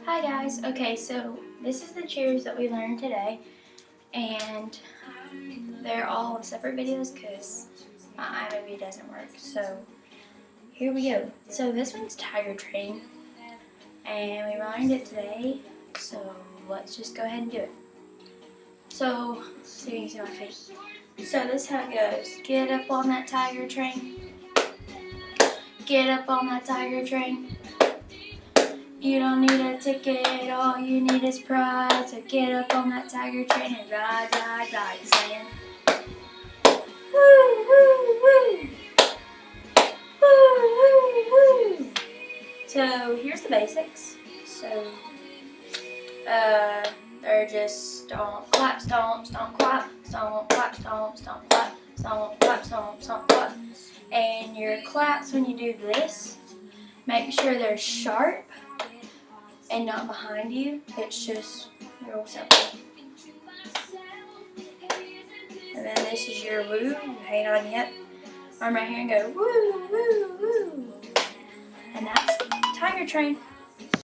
Hi guys. Okay, so this is the cheers that we learned today, and they're all separate videos because my iMovie doesn't work. So here we go. So this one's Tiger Train, and we learned it today. So let's just go ahead and do it. So you can see my feet. So this is how it goes. Get up on that tiger train. Get up on that tiger train. You don't need a ticket, all you need is pride. So get up on that tiger train and ride, ride, ride, saying, woo, woo, woo, woo, woo, woo. So here's the basics. So they're just stomp, clap, stomp, stomp, clap, stomp, clap, stomp, stomp, clap, stomp, clap, stomp, stomp, clap. And your claps when you do this, make sure they're sharp and not behind you. It's just real simple. And then this is your woo. You hang on yet. Arm right here and go woo, woo, woo. And that's Tiger Train.